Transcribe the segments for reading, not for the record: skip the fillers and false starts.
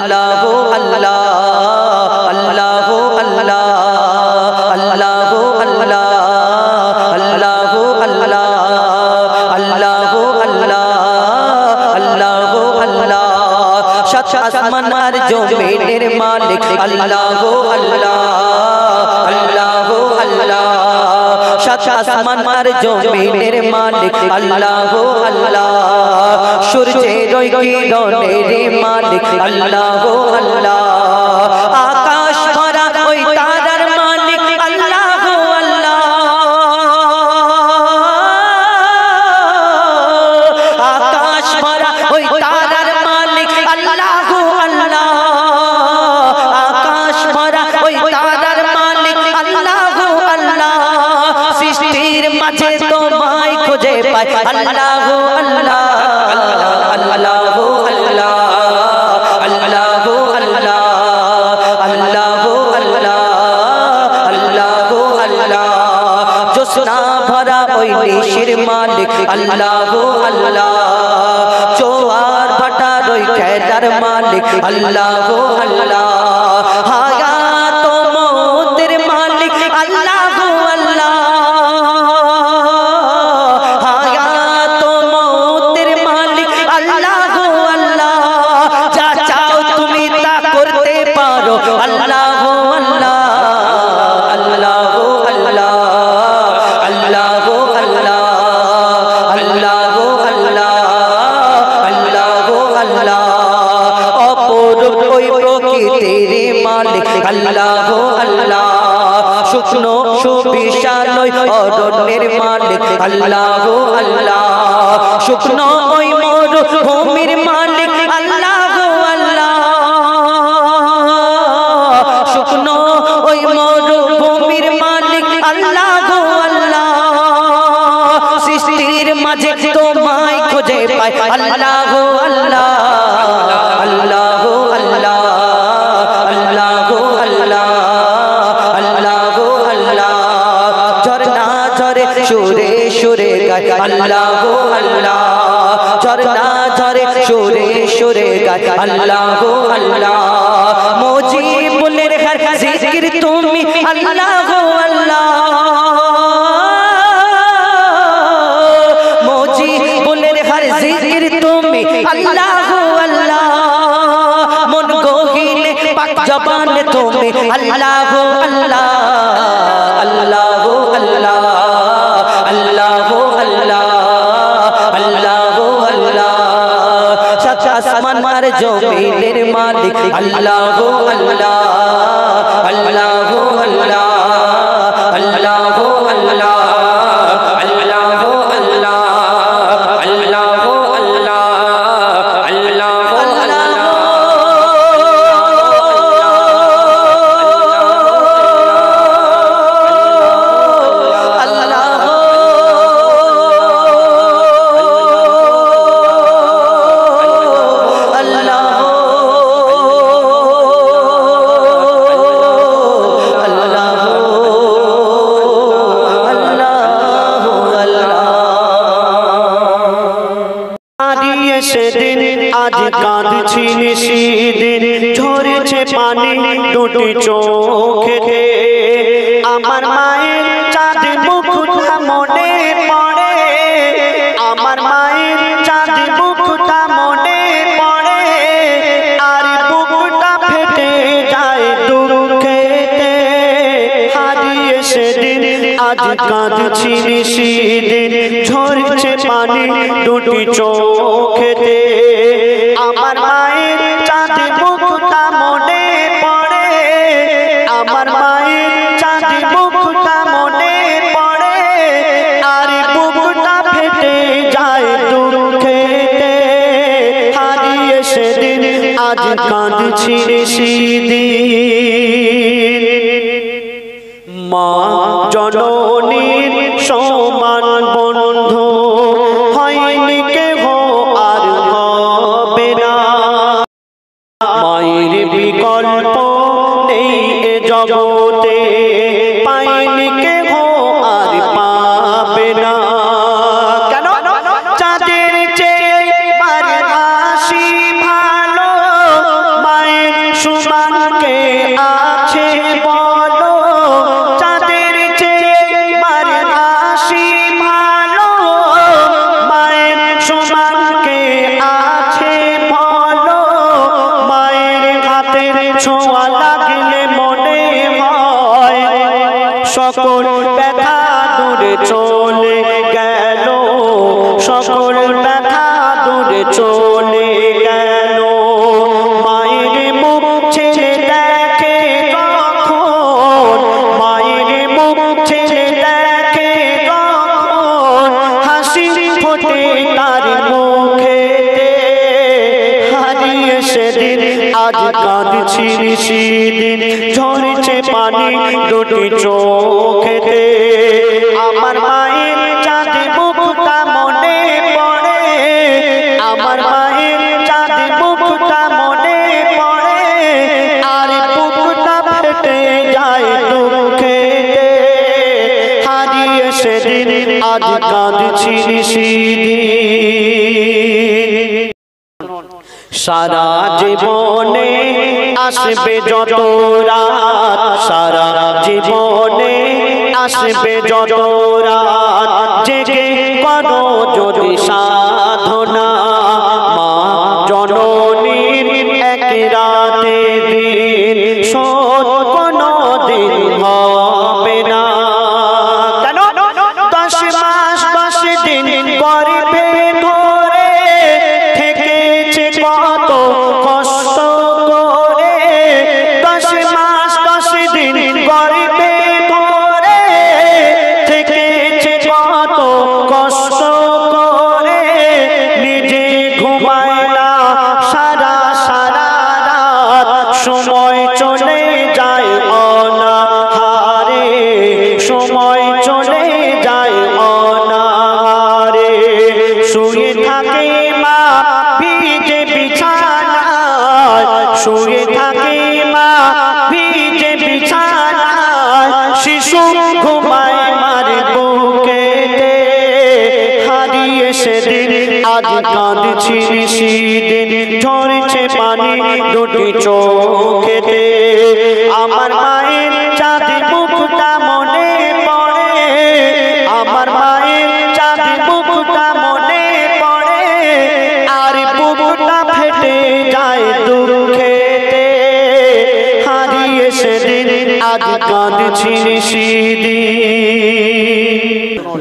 अल्लाह अल्लाह अल्लाह अल्लाह अल्लाह अल्लाह अल्लाह अल्लाह अल्लाह अल्लाह अल्लाह सात आसमान और जमीনের मालिक अल्लाह अल्लाह अल्लाह अल्लाह सात आसमान और जमीনের मालिक अल्लाह अल्लाह सूरजेर किरणेर मालिक अल्लाह अल्लाह आकाश भरा ओई तारार मालिक अल्लाह अल्लाह आकाश भरा ओई तारार मालिक अल्लाह अल्लाह आकाश भरा ओई तारार मालिक अल्लाह अल्लाह सृष्टिर माझे तोमाय खोजे पाय अल्लाह अल्लाह अल्लाह अल्लाह अल्लाह अल्लाह अल्लाह अल्लाह अल्लाह जोस्ना भरा ओई निशिर मालिक अल्लाह अल्लाह जोआर भाटार ओई खेलार मालिक अल्लाह अल्लाह हायात ओ मौतेर मालिक अल्लाह अल्लाह हायात ओ मौतेर मालिक अल्लाह अल्लाह जा चाओ तुमी ता करते पारो अल्लाह अल्लाह अल्लाह अल्लाह अल्लाह अल्लाह अल्लाह अल्लाह अल्लाह अल्लाह अपरूप ओई प्रकृतिर मालिक अल्लाह अल्लाह शुकनो सुविशाल ओई अरण्যের मालिक अल्लाह अल्लाह शुकनो ओई मरुभूमिर मालिक अल्लाह अल्लाह शुकनो ओई मरुभूमिर मालिक अल्लाह अल्लाह सृष्टिर माझे तोमाय खोजे पाय अल्लाह अल्लाह अल्लाह अल्लाह अल्लाह अल्लाह अल्लाह अल्लाह झरना झरे सुरे सुरे गाय अल्लाह अल्लाह झरना झरे सुरे सुरे गाय अल्लाह अल्लाह मुजीबुल हर जिक्र तुमी अल्लाह अल्लाह मुजीबुल हर जिक्र तुमी अल्लाह अल्लाह मन गहिने पाक जबान तुमी अल्लाह अल्लाह अल्लाह अल्लाह अल्लाह अल्लाह अल्लाह अल्लाह सात आसमान और जमीনের मालिक अल्लाह अल्लाह अल्लाह अल्लाह अल्लाह अल्लाह अल्लाह अल्लाह अल्लाह সেদিন আজ কাঁদছি নিশিদিন ঝরেছে পানি দুটি চোখেতে আমার মায়ের চাঁদ মুখটা মনে পড়ে আমার মায়ের চাঁদ মুখটা মনে পড়ে আর বুকটা ফেটে যায় দুঃখেতে হারিয়ে সেদিন আজ কাঁদছি নিশিদিন ঝরছে পানি দুটি চোখেতে আমার মায়ের চাঁদ মুখটা মনে পড়ে আমার মায়ের চাঁদ মুখটা মনে পড়ে আর বুকটা ফেটে যায় দুঃখেতে হারিয়ে সেদিন আজ কাঁদছি নিশিদিন মা জননীর সমান বন্ধু হয়নি কেহ আর হবে না মায়ের বিকল্প নেই এ জগতে পায়নি কেহ আর পাবে না কেন চাঁদের চেয়ে হাসি ভালো মায়ের কে আছে বলো, চাঁদের চেয়ে মার হাসি ভালো, মায়ের সমান কে আছে বলো, মায়ের হাতের ছোঁয়া লাগলে মনে হয় সকল ব্যথা দূরে চলে গেল, সকল ব্যথা দূরে চলে গেল। মায়ের মুখ ছেড়ে দেখে যখন, মায়ের মুখ ছেড়ে দেখে যখন, হাসি ফোটে তার মুখেতে। হারিয়ে সেদিন আজ কাঁদছি সেদিন, ঝরছে পানি দুটি চোখেতে। আমার মায়ের চাঁদ মুখটা মনে পড়ে, আমার মায়ের চাঁদ মুখটা মনে পড়ে, আর বুকটা ফেটে যায় দুঃখেতে। হারিয়ে সেদিন আজ কাঁদছি সেদিন। সারা জীবনে আসবে যত রাত, সারা জীবনে আসবে যত রাত, জেগে করো যদি সাধনা, মা জননীর এক রাতে দিন শোধ কোনো দিন হবে না। কেন 10 মাস 10 দিন গর্ভে ধরে থেকেছে কত কষ্ট করে, 10 মাস 10 দিন গর্ভে ধরে থেকেছে কত কষ্ট করে, নিজে ঘুমায় না সারা সারা রাত, সময় চলে যায় অনাহারে, সময় চলে যায় অনাহারে। শুয়ে থাকে মা ভিজে বিছানায়, শুয়ে থাকে মা ভিজে বিছানায়, শিশু ঘুমায় মার বুকেতে। হারিয়ে সেদিন আজ কাঁদছি সেদিন, ঝরছে পানি দুটি চোখেতে। আমার মায়ের চাঁদ মুখটা মনে পড়ে, আমার মায়ের চাঁদ মুখটা মনে পড়ে, আর বুকটা ফেটে যায় দুঃখেতে। হারিয়ে সেদিন আজ কাঁদছি সেদিন।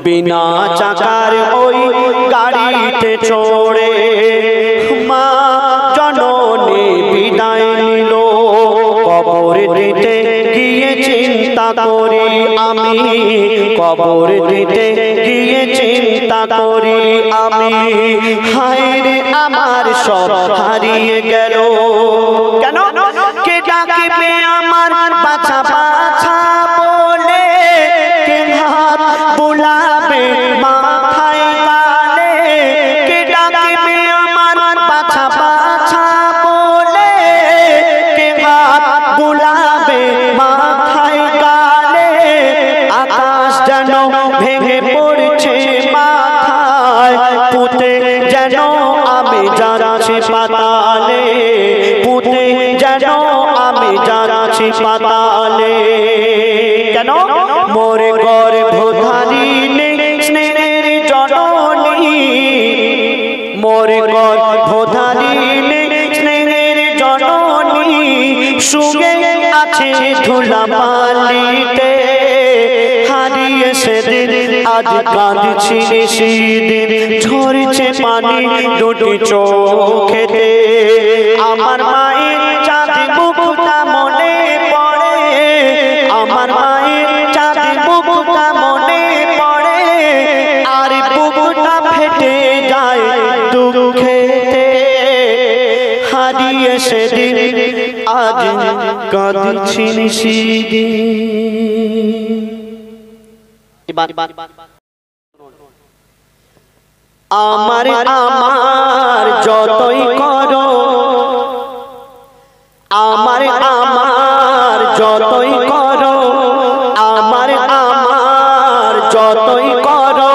বিনা চাকার ওই গাড়িতে চড়ে মা জননী বিদায় নিল, কবর দিতে গিয়ে চিন্তা করি আমি, কবর দিতে গিয়ে চিন্তা করি আমি, হায় রে আমার সব হারিয়ে গেল। কেন কে ডাকবে আমার বাছা বাছা বলে, কে হাত বুলাবে মাথায় গালে, কে ডাকবে আমার বাছা বাছা বলে, কে হাত বুলাবে মাথায় গালে। আকাশ যেন ভেঙে পড়ছে মাথায়, পুঁতে যেন আমি যাচ্ছি পাতালে, পুঁতে যেন আমি যাচ্ছি পাতালে। কেন মোর গর্ভধারিণী স্নেহের জননী, মোর গর্ভধারিণী স্নেহের জননী, শুয়ে আছে ধুলাবালিতে। হারিয়ে সেদিন আজ কাঁদছি সেদিন, ঝরছে পানি দুটি চোখেতে। আমার মায়ের চাঁদ মুখটা মনে পড়ে, আমার মায়ের চাঁদ মুখটা মনে পড়ে, আর বুকটা ফেটে যায় দুঃখেতে। হারিয়ে সেদিন আজ কাঁদছি সেদিন। আমার আমার যতই করো, আমার আমার যতই করো, আমার আমার যতই করো,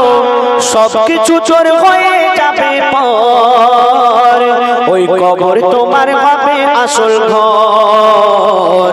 সবকিছু চোর হয়ে যাবে পর, ওই কবর তোমার হবে আসল ঘর,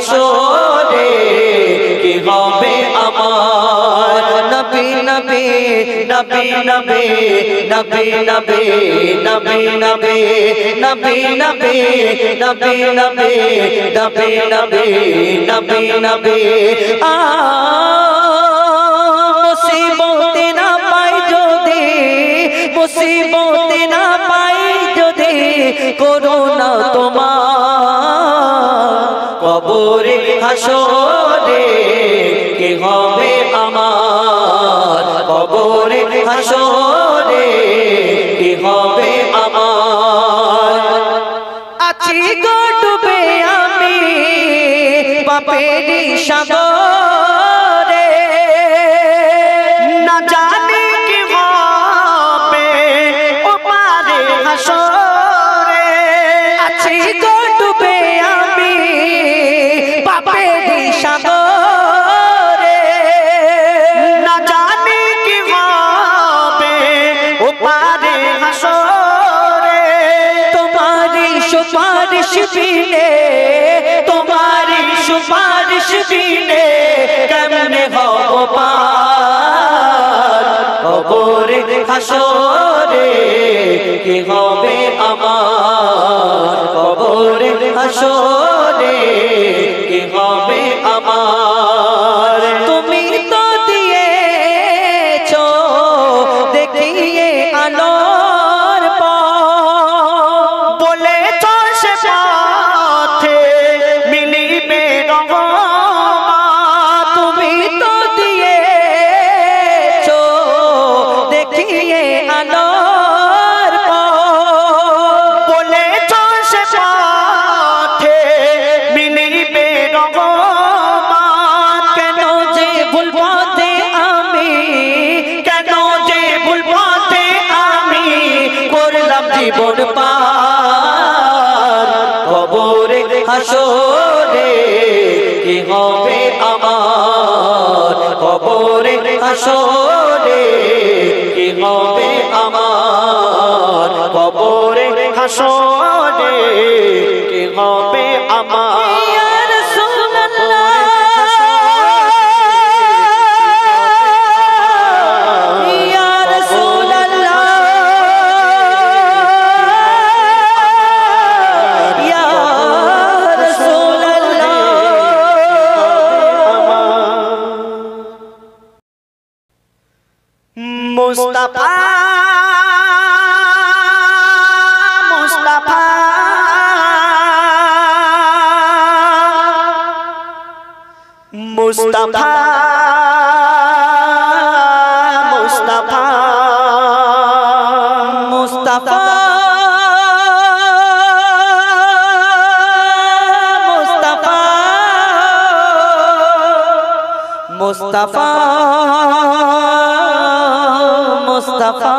হাসরে কি হবে আমার নবী নবী নবী নবী নবী নবী নবী নবী নবী নবী নবী নবী নবী নবী নবী নবী মুসিবতে না পাই যদি মুসিবতে না পাই যদি করোনা তোমার কবরে হাসরে কি হবে আমার কবরে হাসরে কি হবে আমার আছি গো ডুবে আমি পাপেরই সাগরে না জানি কি হবে ওপারে হাসরে আছি গো ডুবে আমি পাপেরই সাগরে না জানি কি হবে ওপারে হাসরে তোমারি সুপারিশ বিনে তোমারি সুপারিশ বিনে কেমনে হব পার কবরে হাসরে কি হবে আমার কবরে হাসরে কি হবে আমার তুমি তো দিয়েছো দেখিয়ে আলোর পথ বলে চলছে পথে মিলিবে রহমত তুমি তো দিয়েছো দেখিয়ে আলোর পথ বলে চলছে পথে মিলিবে রহমত কেন যে ভুল পথে আমি কেন যে ভুল পথে আমি করলাম জীবন পার কবরে হাসরে কি হবে আমার কবরে হাসরে কি হবে আমার কবরে হাসরে কি হবে আমার ইয়া রাসূলুল্লাহ ইয়া রাসূলুল্লাহ ইয়া রাসূলুল্লাহ মুস্তাফা মুস্তাফা মুস্তাফা মুস্তাফা মুস্তাফা মুস্তাফা মুস্তাফা মুস্তাফা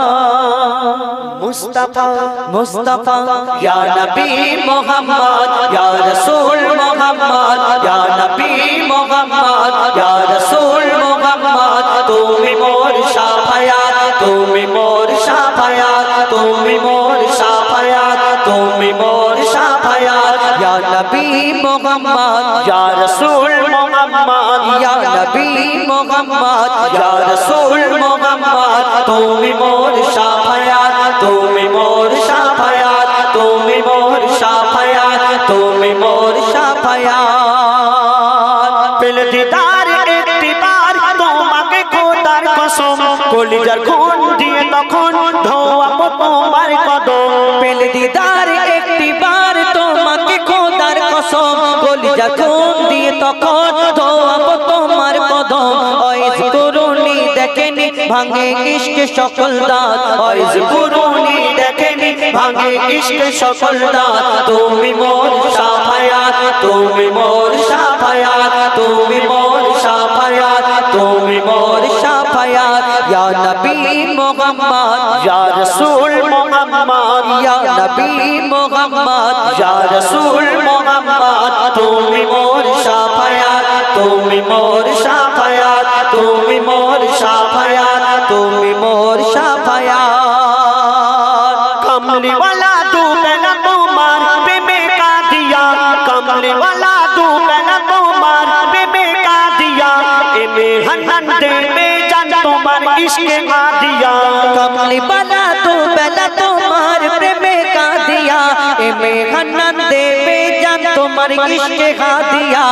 মুস্তাফা মুস্তাফা ইয়া নবী মুহাম্মদ ইয়া রাসূল মুহাম্মদ ইয়া নবী মুহাম্মদ ইয়া রাসূল মুহাম্মদ তুমি মোর শাফায়াত তুমি মোর শাফায়াত তুমি মোর শাফায়াত তুমি মোর শাফায়াত ইয়া নবী মুহাম্মদ ইয়া রাসূল মুহাম্মদ ইয়া নবী মুহাম্মদ ইয়া রাসূল মুহাম্মদ তুমি মোর শাফায়াত তুমি মোর শাফায়াত তুমি মোর শাফায়াত তুমি মোর শাফায়াত পেলে দিদার একটিবার তোমাকে খোদার কসম কলিজার খুন দিয়ে তখন ধোয়াবো তোমার কদম পেলে দিদার একটিবার তোমাকে খোদার কসম কলিজা খুন দিয়ে তখন ধোয়াবো তোমার কদম ওয়াইজ কুরুনি দেখেনি ভাঙে ইশক সকল দাঁত ওয়াইজ কুরুনি দেখেনি ভাঙে ইশক সকল দাঁত তুমি মোর শাফায়াত তুমি মোর শাফায়াত তুমি মোর শাফায়াত তুমি মোর শাফায়াত ইয়া নবী মুহাম্মদ ইয়া রাসূল মুহাম্মদ ইয়া নবী মুহাম্মদ ইয়া রাসূল মুহাম্মদ তুমি মোর শাফায়াত তুমি মোর শাফায়াত তুমি মোর শাফায়াত তুমি মোর শাফায়াত कमली वाला तू पहना तुम्हार पे में का दिया कमली वाला तू पहना ইশকে আদিয়া कमली वाला तो बेला तुम्हार प्रेमे का दिया ए मेहनत देवे जान तुम्हारी इश्क का दिया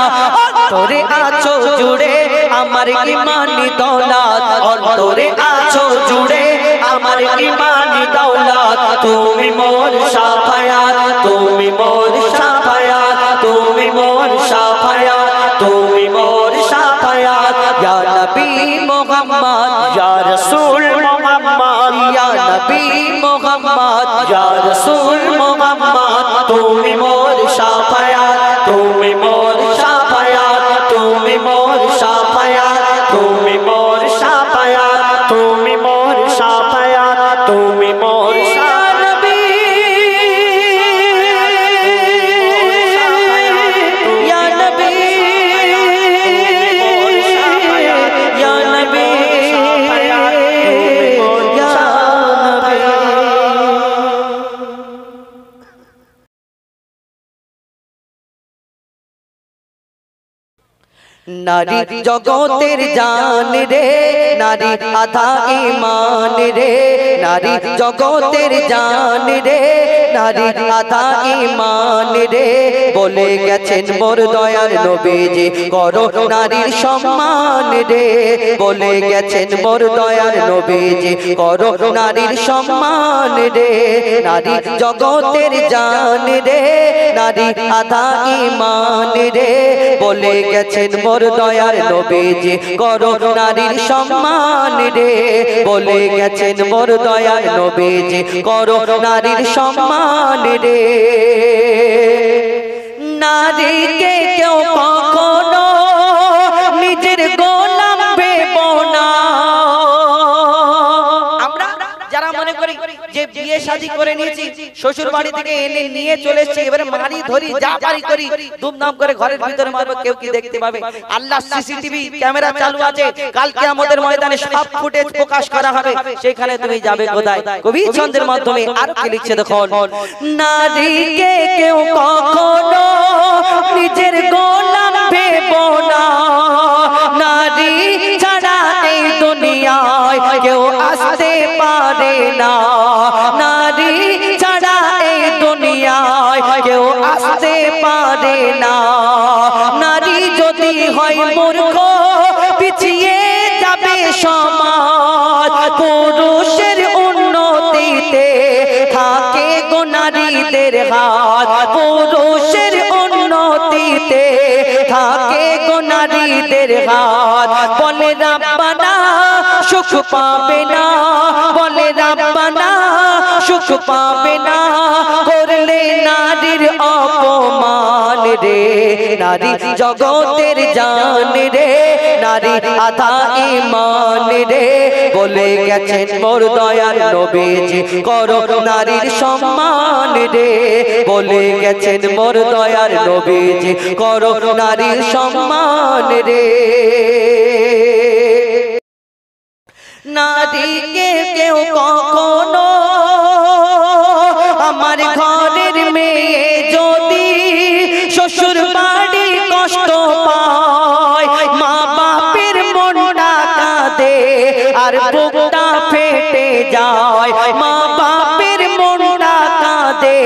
तोरे आछो जुड़े हमारे ईमानी दौलत और तोरे आछो जुड़े हमारे ईमानी दौलत तुमी मोर शाफायात तुमी मोर शाफायात तुमी मोर शाफायात तुमी मोर शाफायात या नबी मोहम्मद या रसूल मोहम्मद या नबी मोहम्मद या रसूल मोहम्मद तुमी मोर शाफायात तुमी मोर शाफायात तुमी मोर शाफायात तुमी मोर शाफायात तुमी मोर शाफायात तुमी मोर नारी जगतेर जान रे नारी आधा ईमान रे नारी जगतेर जान रे नारी आधा ईमान रे बोले गेছেন मोर दयार नबीजी करो नारीर सम्मान रे बोले गेছেন मोर दयार नबीजी करो नारीर सम्मान रे नारी जगतेर जान रे नारी आधा ईमान रे बोले गेছেন मोर दयार नबीजी करो नारीर सम्मान रे बोले गेছেন मोर दयार नबीजी करो नारीर सम्मान रे नारी के क्यों कखनो निजेर गोलाम भेबो ना আমরা যারা মনে করি যে বিয়ে শাদী করে নিয়েছি শ্বশুর বাড়ি থেকে এনে নিয়ে চলে এসেছি এবারে মারি ধরি যা পারি করি ধুমধাম করে ঘরের ভিতরে মারবো কেউ কি দেখতে পাবে আল্লাহ সিসিটিভি ক্যামেরা চালু আছে কাল কিয়ামতের ময়দানে সব ফুটেজ প্রকাশ করা হবে সেখানে তুমি যাবে কোথায় কবি ছন্দের মাধ্যমে আর কি লিখছে দেখুন নারীকে কেউ কখনো নিজের গোলাম ভেবো না নারী ছাড়া এই দুনিয়ায় কেউ আসতে পারে না নারী ছাড়া এই দুনিয়ায় কেউ আসতে পারে না নারী যদি হয় মূর্খ পিছিয়ে যাবে সমাজ পুরুষের উন্নতিতে থাকে গো নারীদের হাত পুরুষের উন্নতিতে থাকে গো নারীদের হাত বলে রাব্বানা সুখ পাবে না বলে রাব্বানা সুখ পাবে না করলে নারীর অপমান রে নারী জগতের জান রে নারী আধা ঈমান রে বলে গেছেন মোর দয়ার নবীজি করো নারীর সম্মান রে বলে গেছেন মোর দয়ার নবীজি করো নারীর সম্মান রে নারীকে কেউ কখনো আমার ঘরের মেয়ে যদি শ্বশুর বাড়ি কষ্ট পায় মা বাপের মনটা কাঁদে আর বুকটা ফেটে যায় মা বাপের মনটা কাঁদে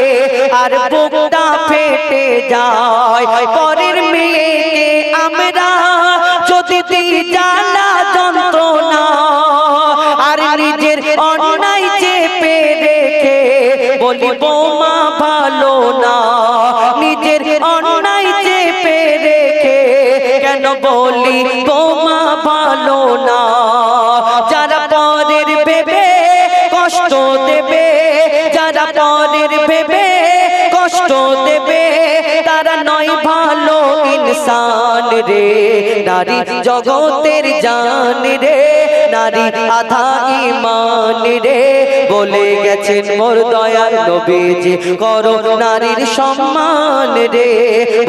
আর বুকটা ফেটে যায় পরের মেয়েকে আমরা যদি দিই জ্বালা যন্ত্রণা আর নিজের অন্যায় চেপে রেখে বলি বৌমা ভালো না নিজের অন্যায় চেপে রেখে কেন বলি বৌমা ভালো না যারা পরের ভেবে কষ্ট দেবে যারা পরের ভেবে কষ্ট দেবে তারা নয় ভালো ইনসান রে নারী জগতের জান রে নারী আধা ঈমান রে বলে গেছেন মোর দয়ার নবীজি করো নারীর সম্মান রে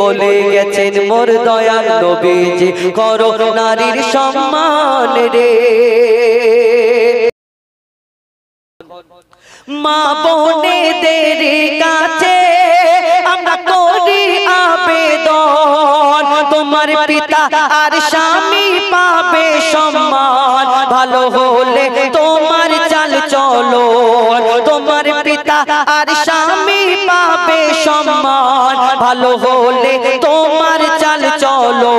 বলে গেছেন মোর দয়ার নবীজি করো নারীর সম্মান রে মা বোনেদের কাছে আমরা করি আবেদন তোমার পিতা আর স্বামী পাবে সম্মান ভালো হলে তোমার চাল চলো, তোমার পিতা আর স্বামী পাবে সম্মান। ভালো হলে তোমার চাল চলো,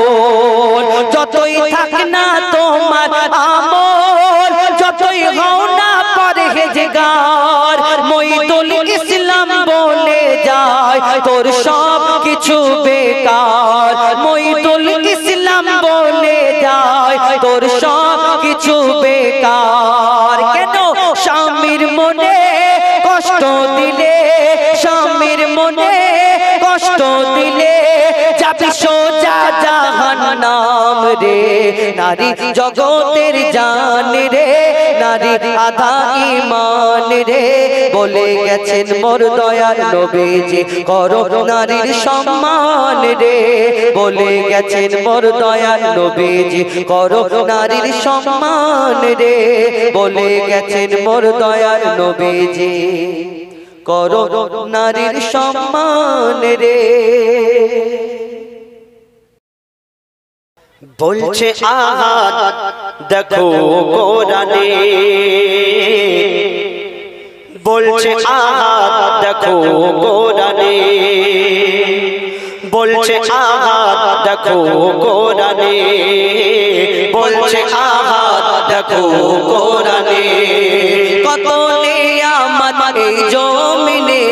যতই থাক না তোমার আমল, যতই হও না পরহেজগার, মঈদুল ইসলাম বলে যায় তোর সব কিছু বেকার। মঈদুল ইসলাম বলে যায় তোর সব কিছু বেকার। কেন? স্বামীর মনে কষ্ট দিলে, স্বামীর মনে কষ্ট দিলে যাবি সোজা জাহান্নাম রে। নারী জগতের জান রে, নারী আধা ঈমান রে। বলে গেছেন মোর দয়ার নবীজি করো নারীর সম্মান রে। বলে গেছেন মোর দয়ার নবীজি করো নারীর সম্মান রে। বলে গেছেন মোর দয়ার নবীজি করো নারীর সম্মান রে। বলছে আহাদ দেখো কোরআনে, বলছে আহাদ দেখো কোরআনে, বলছে আহাদ দেখো কোরআনে, বলছে আহাদ দেখো কোরআনে। কত নিয়ামত এই জমিনে,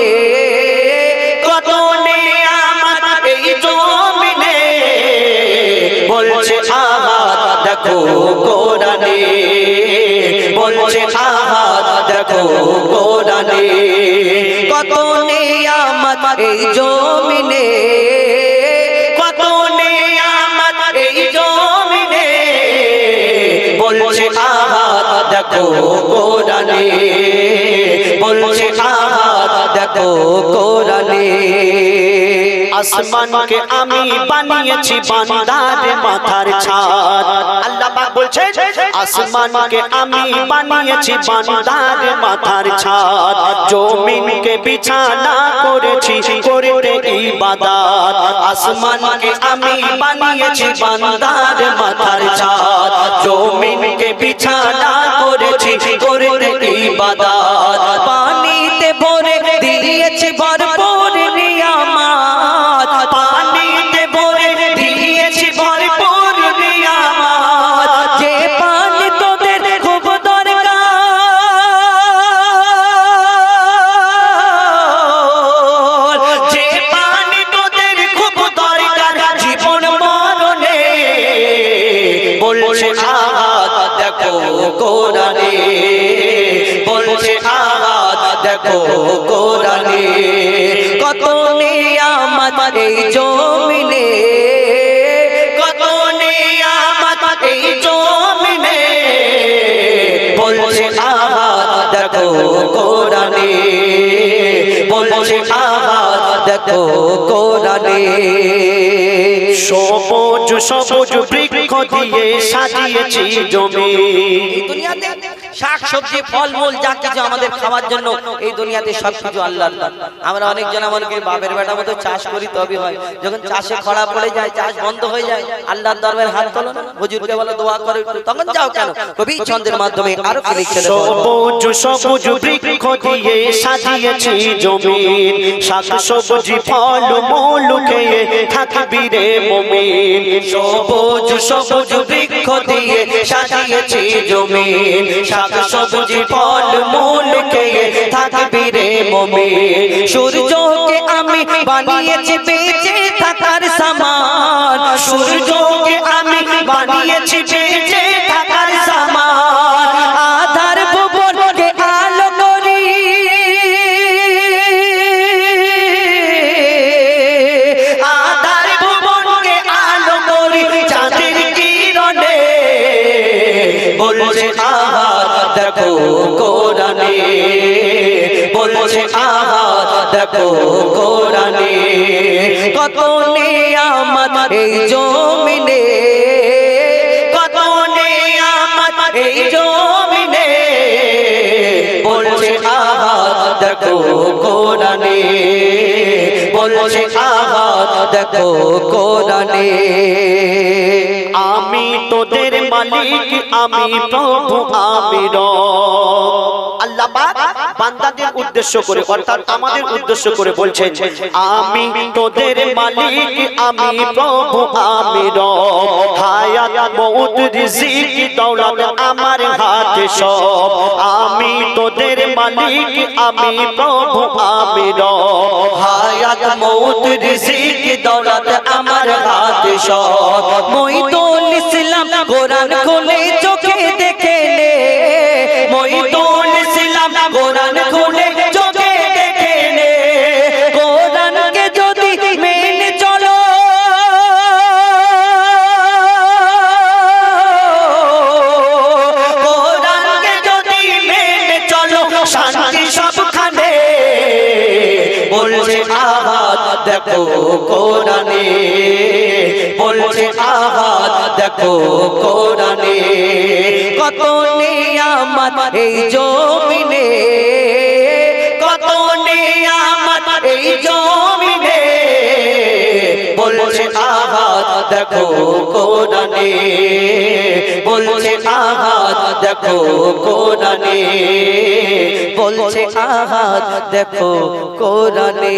কত নিয়ামত এই জমিনে, বলছে আহাদ দেখো কোরআনে, বলছে আহাদ দেখো কোরআনে। কত নিয়ামত এই জমিনে, কত নিয়ামত এই জমিনে, বলছে আহাদ দেখো কোরআনে, বলছে আহাদ দেখো কোরআনে। আসমানকে আমি বানিয়েছি বান্দার মাথার ছাদ। আল্লাহ পাক বলছেন আসমানকে আমি বানিয়েছি বান্দার মাথার ছাদ, জমিনকে বিছানা করেছি করতে ইবাদত। আসমানকে আমি বানিয়েছি বান্দার মাথার ছাদ, জমিনকে বিছানা করেছি করতে ইবাদত। পানিতে ভরে দিয়েছি ভরপুর নিয়ামত, পানিতে ভরে দিয়েছি ভরপুর নিয়ামত, যে পানি তোদের খুব দরকার, যে পানি তোদের খুব দরকার জীবন মরণে। বলছে আহাদ দেখো কোরআনে, বলছে আহাদ দেখো কোরআনে। কত নিয়ামত এই জমিনে, কত নিয়ামত এই জমিনে, বলছে আহাদ দেখো কোরআনে, বলছে আহাদ দেখো কোরআনে। সবুজ সবুজ বৃক্ষ দিয়ে সাজিয়েছি জমি। এই দুনিয়াতে শাক সবজি ফলমূল যা কিছু আমাদের খাওয়ার জন্য এই দুনিয়াতে সবকিছু আল্লাহর দান। আমরা অনেকজন আমাদেরকে বাপের বেটা মতো চাষ করি, তবে হয় যখন চাষে খরা পড়ে যায়, চাষ বন্ধ হয়ে যায়, আল্লাহর দরবারে হাত তোলো না, হুজুরকে বলো দোয়া করে, তখন যাও কেন? কবি ছন্দের মাধ্যমে আরো কি লিখছে দেখো। সবুজ সবুজ বৃক্ষ দিয়ে সাজিয়েছি জমিন, শাক সবজি ফল মূল খেয়ে থাকবি রে মুমিন। সবুজ সবুজ বৃক্ষ দিয়ে সাজিয়েছি জমিন, শাক সবজি ফল মূল খেয়ে থাকবি রে মুমিন। সূর্যকে আমি বানিয়েছি বেঁচে থাকার সামান, সূর্যকে আমি বানিয়েছি বেঁচে থাকার সামান, আধার ভুবনকে আলো করি, আধার ভুবনকে আলো করি চাঁদের কিরণে। বলছে আহাদ দেখো কোরআনে, বলছে আহাদ দেখো কোরআনে। কত নিয়ামত এই জমিনে, কত নিয়ামত এই জমিনে, বলছে আহাদ দেখো কোরআনে, বলছে আহাদ আহাদ দেখো কোরআনে। আমি তোদের মালিক, আমি প্রভু, আমি রব। আল্লাহ পাক বান্দাদের উদ্দেশ্য করে অর্থাৎ আমাদের উদ্দেশ্য করে বলছেন, আমি তোদের মালিক, আমি প্রভু, আমি রব। হায়াত মউত রিজিক দৌলত আমার হাতে সব। আমি তোদের মালিক, আমি প্রভু, আমি রব। হায়াত মউত রিজিক দৌলত আমার হাতে সব। মঈদুল ইসলাম কোরআন খুলে চোখে দেখে নে, মঈদুল ইসলাম কোরআন খুলে চোখে দেখে নে। কোরআনকে যদি মেনে চলো, কোরআনকে যদি মেনে চলো, শান্তি সবখানে। বলছে আহাদ দেখো কোরআনে, বলছে আহাদ দেখো কোরআনে। কত নিয়ামত এই জমিনে, কত নিয়ামত এই জমিনে। বলছে আহাদ দেখো কোরআনে, বলছে আহাদ দেখো কোরআনে, বলছে আহাদ দেখো কোরআনে।